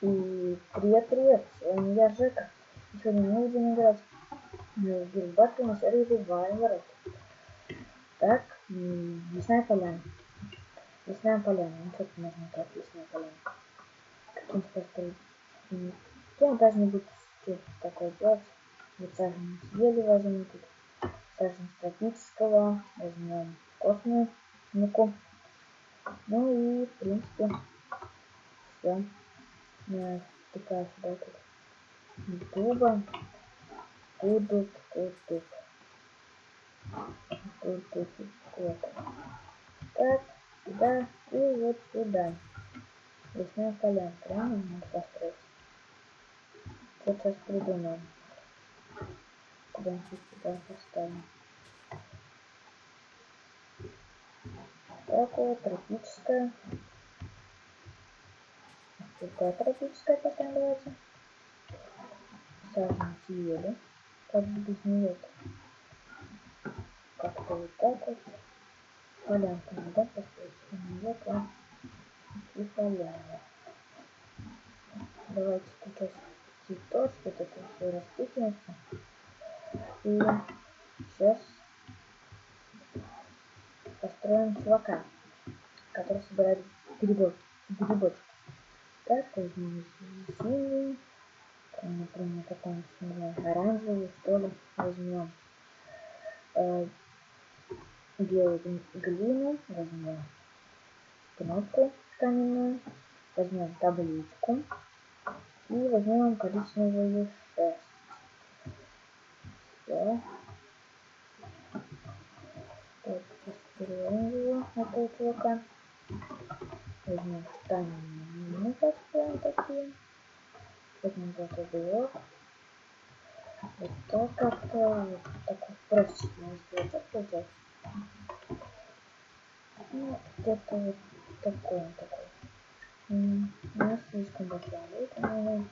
И привет, с вами я Жека. И сегодня мы будем играть в гильбату на сервере Вайлорд. Так, лесная поляна. Лесная поляна, ну что-то можно так, лесная поляна. Каким построить? Я даже не буду что-то такое делать. Вот саженец ели возьмем тут. Саженец тропического, возьмем космику. Ну и в принципе все. Я втыкаю сюда тут дуба. Тут. Вот. Так, сюда и вот сюда. Лесная поляна. Правильно надо построить? Что сейчас придумаем. Куда-нибудь сюда поставим. Так вот, тропическая. Какая тропическая поставим, давайте. Саженцы ели. Как бы без нее-то. Как-то вот так вот. Полянку надо построить. Вот он. И поляна. Давайте сейчас цветочки, это все распихнется. И сейчас построим чувака, который собирает грибочки. Так, возьмем синий, например, какой-нибудь, не знаю, оранжевый, что ли, возьмем белую глину, возьмем кнопку каменную, возьмем табличку и возьмем коричневую шерсть. Все. Так, построим его, этого чувака. Возьмем штаны, построим такие. Возьмем такой блок. Вот так как-то, вот такой просто можно сделать. Ну, где-то вот такой. У нас слишком большая, поэтому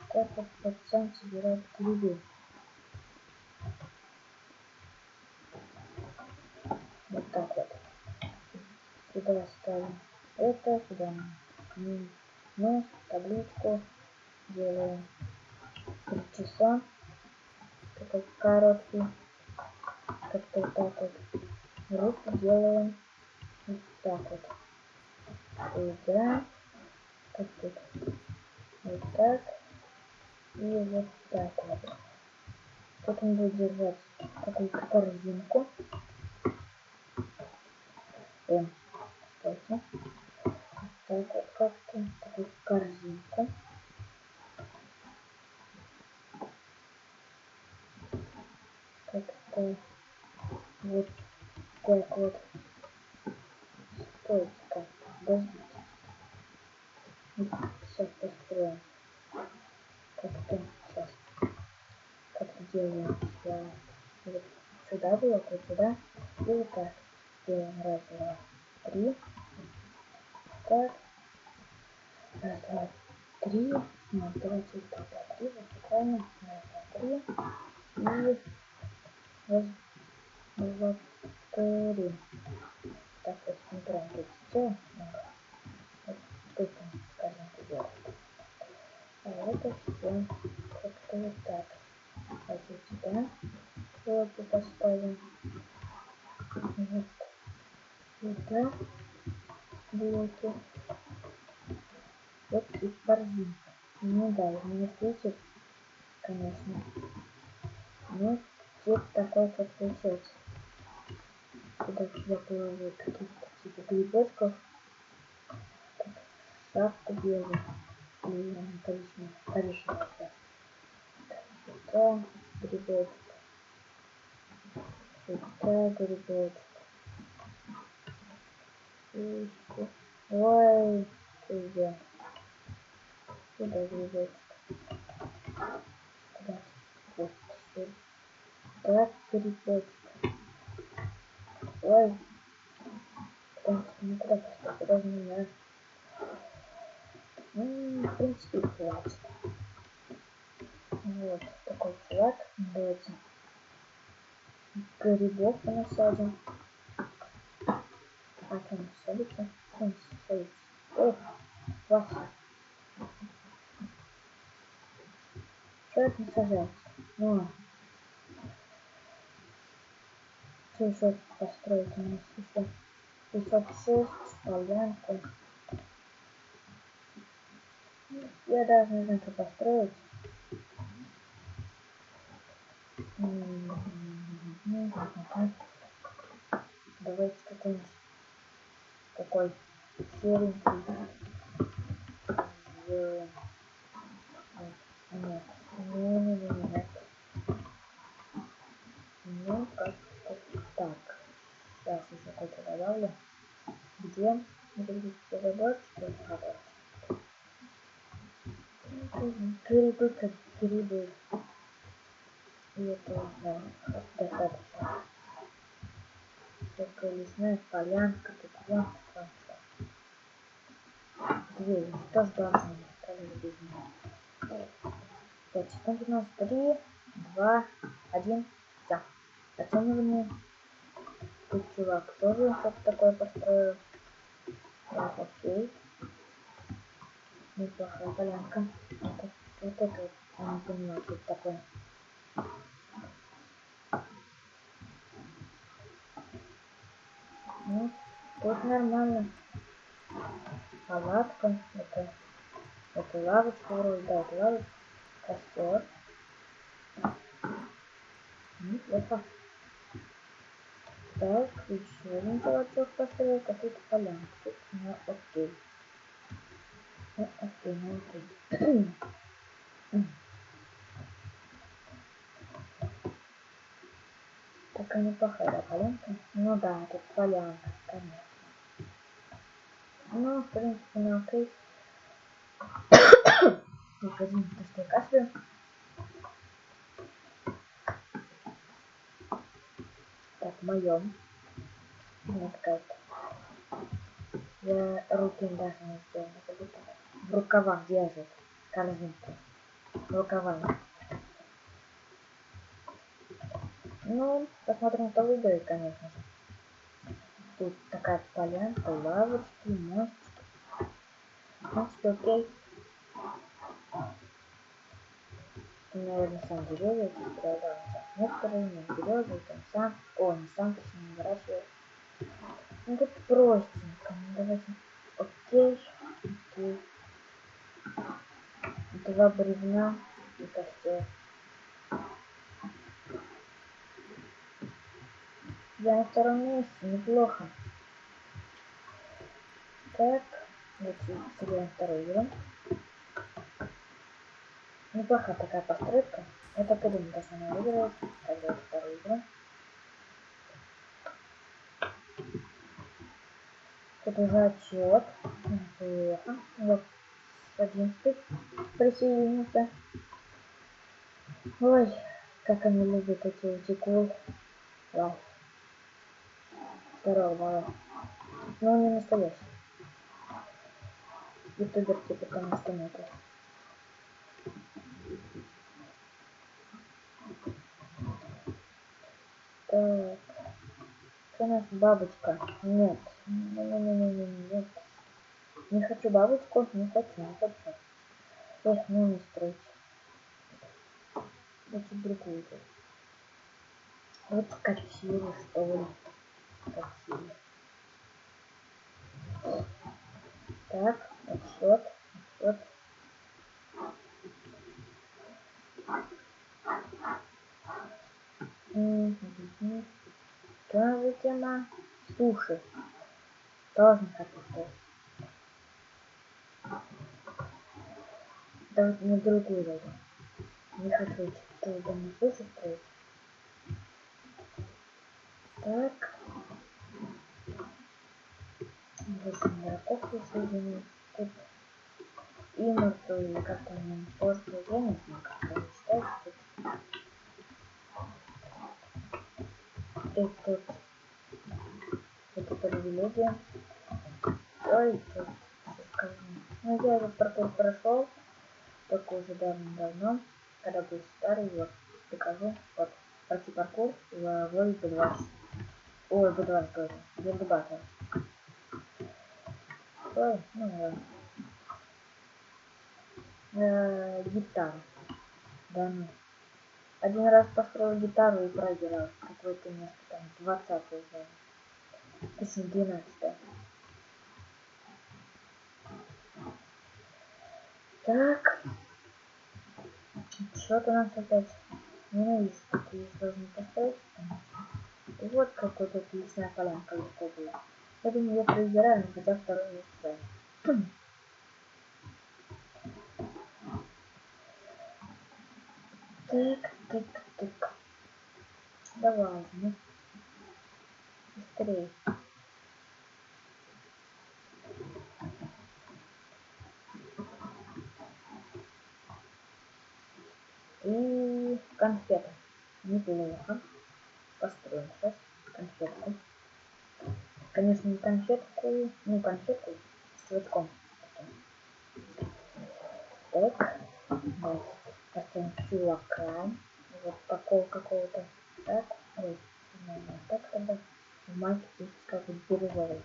как пацан собирает грибы. Вот так вот. Сюда ставим это, сюда мы табличку делаем 3 часа. Такой короткий. Как-то вот так вот. Руки делаем вот так вот. Сюда. Как тут. Вот так. И вот так вот. Тут он будет держать какую-то корзинку. Стойте. Так вот как-то. Такую корзинку. Как-то вот так вот. Стойте как-то. Подождите. Сейчас построим. Как-то сейчас. Как-то делаем. Вот сюда было, вот сюда. И вот так. Делаем. Раз, два, три. Так. Раз, два, три. Нет, давайте так. Три. Вот буквально. Раз, два, три. И раз, два, три. Так, вот смотрим. Тут все. Вот тут он, скажем, делает. А это все как-то вот так. Давайте сюда блоки поставим. Вот сюда блоки. Вот и корзинка. Ну да, не светит, конечно. Но цвет такой, как получается. Сюда положу каких-то типа грибочков. Шапку белую. И коричневую. Сюда грибочек. Сюда грибочек. И ой, сюда. Сюда грибочек. Сюда. Вот сюда грибочек. Ой. Ну куда поставить? Даже не знаю. В принципе, хватит. Вот такой чувак. Давайте грибов насадим. Как он садится? Он садится. Ой, классно. Что это не сажается? Ну, что еще построить у нас еще? 56, полянка. Я даже не знаю, что построить. Давайте какой-нибудь такой серенький. Нет, нет. Ну, как-то так. Сейчас еще кое-что добавлю. Где? Где разработчики? Грибы, как грибы. И это, да, достаточно. Только лесная полянка, тут вон конца. Дверь, что ж должны оставить без меня? 5 секунд у нас. 3, 2, 1. Все. Оценивание. Тут чувак тоже что-то такое построил. Так, окей. Неплохая полянка. Вот это вот, я не понимаю, что это такое. Ну, тут нормально. Палатка, это лавочка вроде, да, это лавочка. Костер. Неплохо. Так, еще один чувачок построил какую-то полянку. Тут, ну, окей. Ну, окей, ну, окей. Такая неплохая, да, полянка? Ну да, тут полянка, конечно. Ну, в принципе, ну окей. Так, извините, что я кашляю. Так, моем. Вот какая-то. Я руки даже не сделала, как будто в рукавах держит корзинку. Рукавами. Ну, посмотрим, кто выиграет, конечно же. Тут такая полянка, лавочки, мостики. Ну, что, окей. Наверное, сам деревья здесь преображаются. Некоторые не березы, там сам. О, не сам, точнее, не выращивает. Ну, тут простенько. Ну, давайте. Окей. Окей. 2 бревна и костер. Я на втором месте, неплохо. Так, вот себе на второй берем. Неплохая такая постройка. Я так и думаю, что она выиграет. Тогда вторую игру. Тут уже отчет. Неплохо. Вот 11 присоединился. Ой, как они любят эти утекулы. Давай. Здорово, давай. Но он не настоящий. Ютубер типа, конечно, нету. Так. Что у нас бабочка? Нет. Нет. Не хочу бабочку, не хочу. Эх, ну не строить. Лучше другую. Вот качели, что ли. Качели. Так, отсчет. Что за тема? Суши. Тоже не хочу строить. Давайте на другую зайдем. Не хочу что-то на суши строить. Так. Вот игроков присоединить. Тут имарту или как там просто я не знаю, как это читать. Тут это привилегия. Ой, что скажу. Ну, я этот паркур прошел, только уже давно, когда будет старый, вот, покажу. Вот, пройти паркур в World B20. Ой, B20 говорю, World Battle. Ой, ну ладно. Гитару. Да ну. Один раз построил гитару и проиграл. Какое-то место там 20-е зоны. Точнее 12-е. Так. Что-то нас опять ненавижу такие сложные постройки. И вот какой-то лесная полянка легко была. Я думаю, я проиграю, но хотя второе место занял. Так, так, так. Давай, ну, быстрее. И конфеты. Неплохо. Построим сейчас конфетку. Конечно, не конфетку, ну конфетку с цветком. Так, вот. Поставим чувака. Вот такого какого-то. Так, ой, наверное, так тогда. В майке пусть как бы бирюзовый.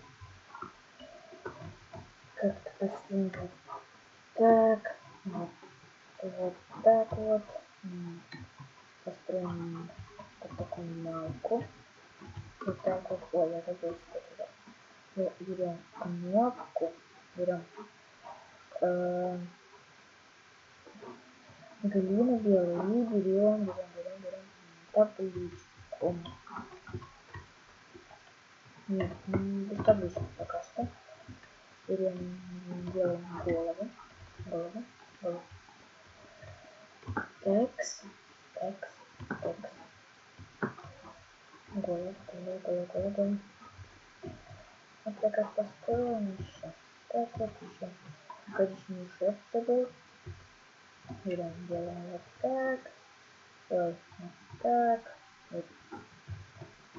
Как-то посмотрим. Так, вот, вот так вот. Построим вот такую малку. Вот так вот. Ой, я забыл, что туда. Берем кнопку, берем глину белую и берем табличку. Нет, без таблички пока что. Берем, делаем голову. Текс. Голову. Вот так как построим еще. Так вот еще. Коричневый шерсть с тобой. Берем, делаем вот так. Ой, вот так. Вот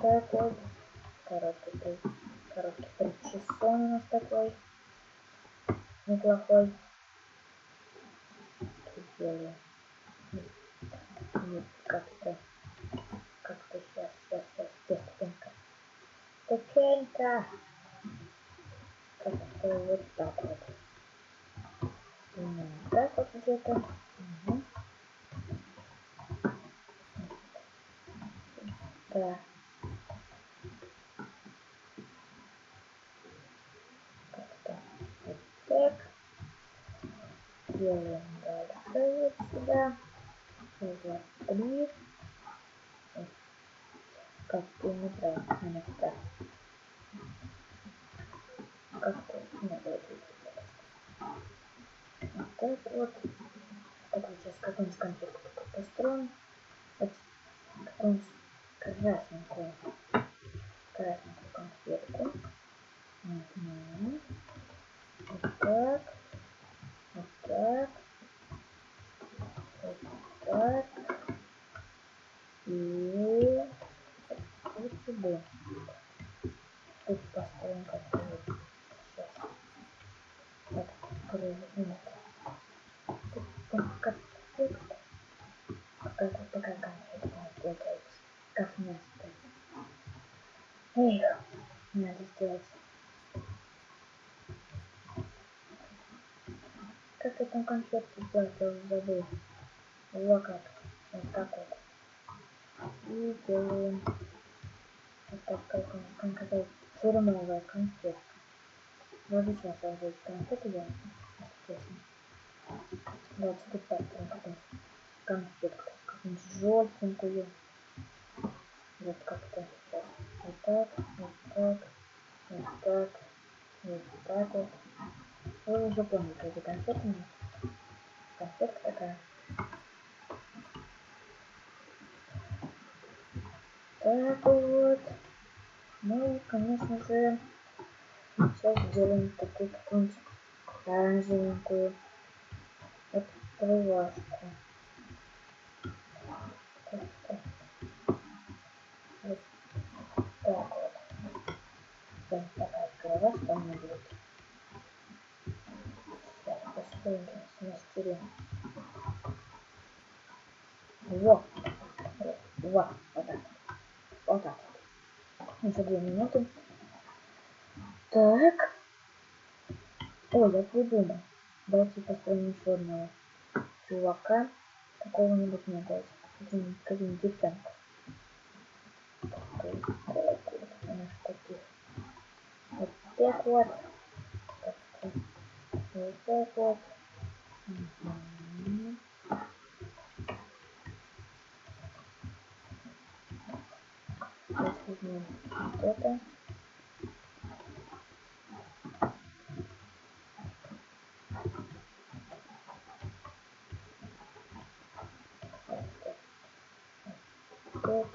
так вот. Короткий причесон у нас такой. Неплохой. Делаем. Как-то сейчас, ступенька. Как-то вот так вот. Так вот где-то. Угу. Да. Как-то вот так. Делаем дальше вот сюда. Вот 3. Как-то неправильно. Как-то надо это. Вот так вот. Так вот сейчас какую-нибудь конфетку построим. Вот какую-нибудь красненькую конфетку. Угу. Вот так. Вот так. Вот так. И вот сюда. Тут поставим как-то вот сейчас. Вот, нет. Тут конфетка. Какая-то такая конфетка получается. Как мясо. Эх, надо сделать. Как я там конфетку сделать, я уже забыл. Вот как. Вот так вот. И делаем вот такая какая-то фирмовая конфетка. Даже сейчас я уже эти конфеты делаю. Честно. Давайте тут поставим какую-нибудь конфетку. Какую-нибудь желтенькую. Вот как-то сейчас. Вот так, вот так, вот так, вот так вот. Вы уже поняли, какие конфеты нет. Конфетка такая. Так вот. Ну и, конечно же, сейчас сделаем такую какую-нибудь оранжевенькую открывашку. Вот так вот. Вот такая открывашка у меня будет. Сейчас посмотрим, смастерим. Вот. Вот. Вот так. Вот так. Еще 2 минуты. Так. Ой, я придумал. Давайте построим еще одного. чувака какого-нибудь надо. Какую-нибудь девчонку. Вот так вот. Вот так вот. Сейчас возьмем вот это. Вот.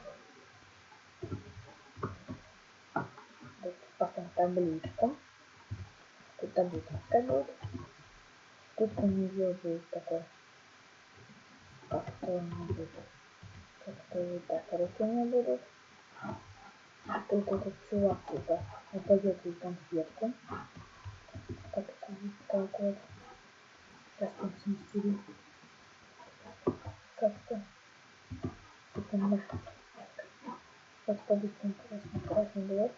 Потом табличку. Тут табличка будет. Тут у нее будет такой. Как-то у нее будет. Как-то вот так руки не будут. Тут этот чувак типа отдает ей конфетку. Как-то вот так вот. Сейчас там сместили. Как-то. Типа мягко. Сейчас по-быстреньку красный блок.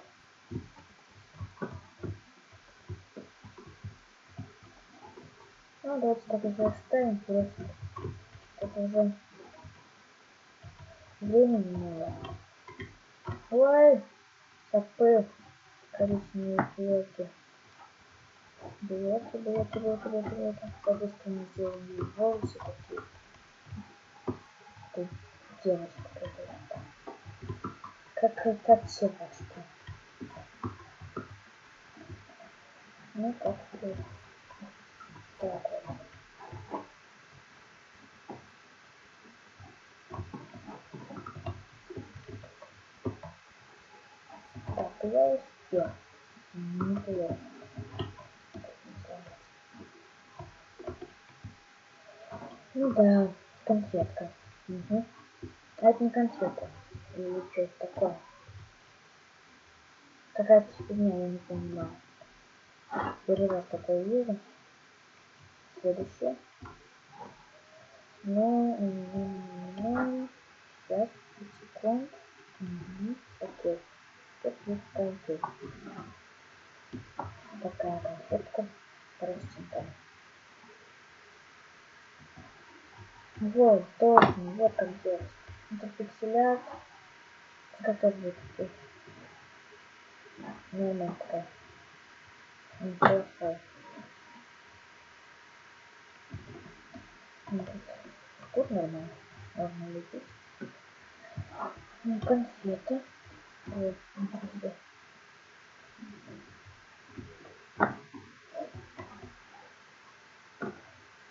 Ну давайте так уже оставим просто. Это уже времени мало. Ой, забыл коричневые блоки. Блоки. По-быстрому сделаем ей волосы такие. Тут девочка какая-то. Как девочка. Ну как тут. Так вот. Так, я успел. Не понял. Ну да, конфетка. Угу. А это не конфетка. Или что-то такое. Какая-то фигня, я не понимаю. Первый раз такое вижу. Следующее. Ну, сейчас, секунд. Угу. Окей. Тут есть конфет. Такая конфетка. Простенькая. Вот, точно, вот как делать. Это пикселяр. Который будет здесь. Нормально такая. Неплохая. Тут нормально. Можно лепить. Ну, конфеты. Вот, смотрите.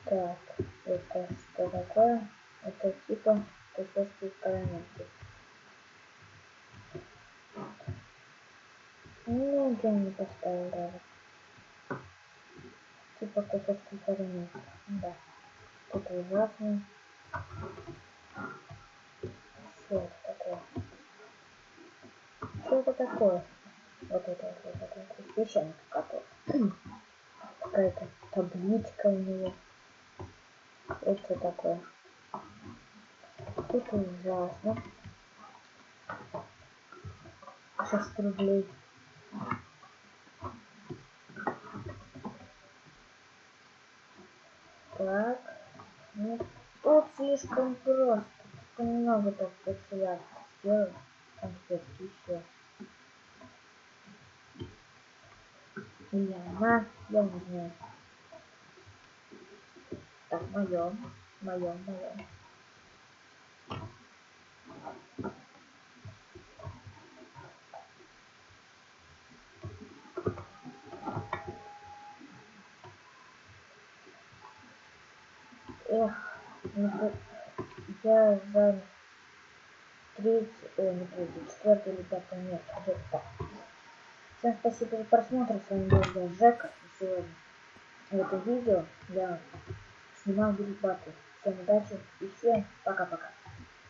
Так, это что такое? Это типа кусочки карамельки. Ну, нигде не поставил даже. Типа кусочки карамельки. Да. Тут ужасно. Что это такое? Что это такое? Вот это священник какой-то. Какая-то табличка у него. Это что такое? Тут ужасно. 6 рублей. Так. Ну, тут слишком просто. Слишком много так потерять. Сделать конфетки еще. Или она, я не знаю. Так, моё. Эх, я за не третий, четвертый или пятое место. Где-то так. Всем спасибо за просмотр. С вами был я, Жека. И сегодня в этом видео я снимал грибаты. Всем удачи и всем пока-пока.